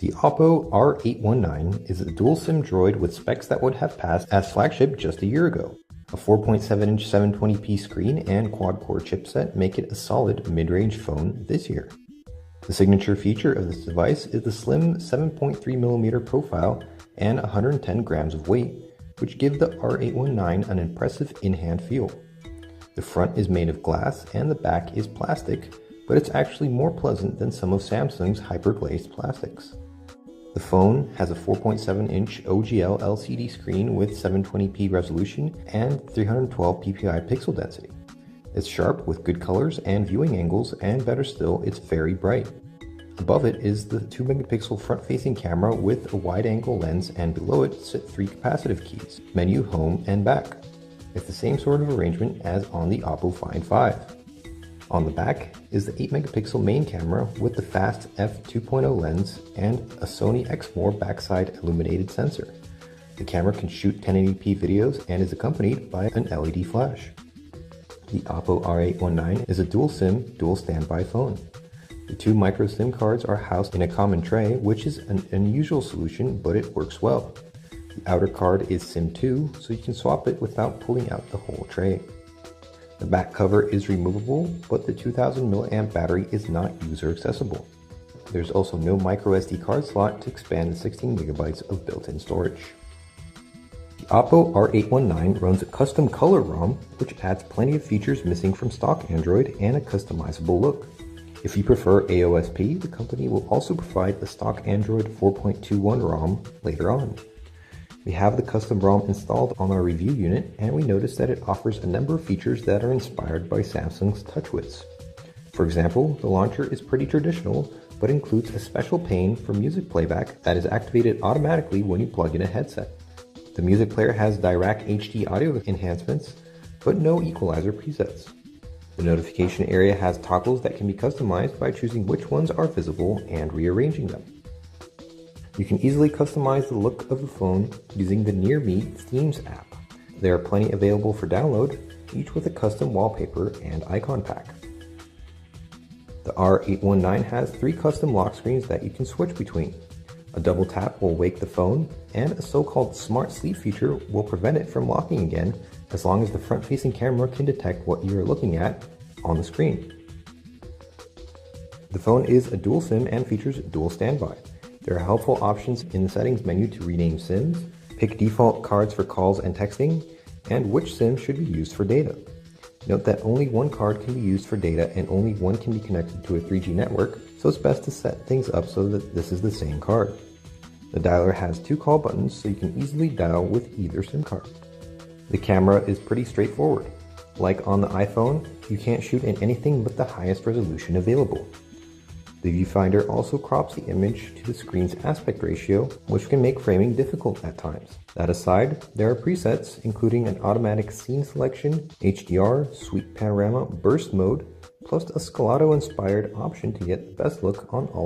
The Oppo R819 is a dual SIM droid with specs that would have passed as flagship just a year ago. A 4.7-inch 720p screen and quad-core chipset make it a solid mid-range phone this year. The signature feature of this device is the slim 7.3mm profile and 110 grams of weight, which give the R819 an impressive in-hand feel. The front is made of glass and the back is plastic, but it's actually more pleasant than some of Samsung's hyper-glazed plastics. The phone has a 4.7-inch OGL LCD screen with 720p resolution and 312 ppi pixel density. It's sharp with good colors and viewing angles, and better still, it's very bright. Above it is the 2-megapixel front-facing camera with a wide-angle lens, and below it sit 3 capacitive keys, menu, home, and back. It's the same sort of arrangement as on the Oppo Find 5. On the back is the 8-megapixel main camera with the fast f2.0 lens and a Sony Exmor backside illuminated sensor. The camera can shoot 1080p videos and is accompanied by an LED flash. The Oppo R819 is a dual SIM, dual standby phone. The 2 micro SIM cards are housed in a common tray, which is an unusual solution, but it works well. The outer card is SIM 2, so you can swap it without pulling out the whole tray. The back cover is removable, but the 2000 mAh battery is not user accessible. There's also no micro SD card slot to expand the 16 GB of built-in storage. The Oppo R819 runs a custom color ROM, which adds plenty of features missing from stock Android and a customizable look. If you prefer AOSP, the company will also provide a stock Android 4.21 ROM later on. We have the custom ROM installed on our review unit, and we noticed that it offers a number of features that are inspired by Samsung's TouchWiz. For example, the launcher is pretty traditional, but includes a special pane for music playback that is activated automatically when you plug in a headset. The music player has Dirac HD audio enhancements, but no equalizer presets. The notification area has toggles that can be customized by choosing which ones are visible and rearranging them. You can easily customize the look of the phone using the Near Me Themes app. There are plenty available for download, each with a custom wallpaper and icon pack. The R819 has 3 custom lock screens that you can switch between. A double tap will wake the phone, and a so-called smart sleep feature will prevent it from locking again as long as the front-facing camera can detect what you are looking at on the screen. The phone is a dual SIM and features dual standby. There are helpful options in the settings menu to rename SIMs, pick default cards for calls and texting, and which SIM should be used for data. Note that only one card can be used for data and only one can be connected to a 3G network, so it's best to set things up so that this is the same card. The dialer has 2 call buttons, so you can easily dial with either SIM card. The camera is pretty straightforward. Like on the iPhone, you can't shoot in anything but the highest resolution available. The viewfinder also crops the image to the screen's aspect ratio, which can make framing difficult at times. That aside, there are presets including an automatic scene selection, HDR, sweep panorama, burst mode, plus a Scalado-inspired option to get the best look on all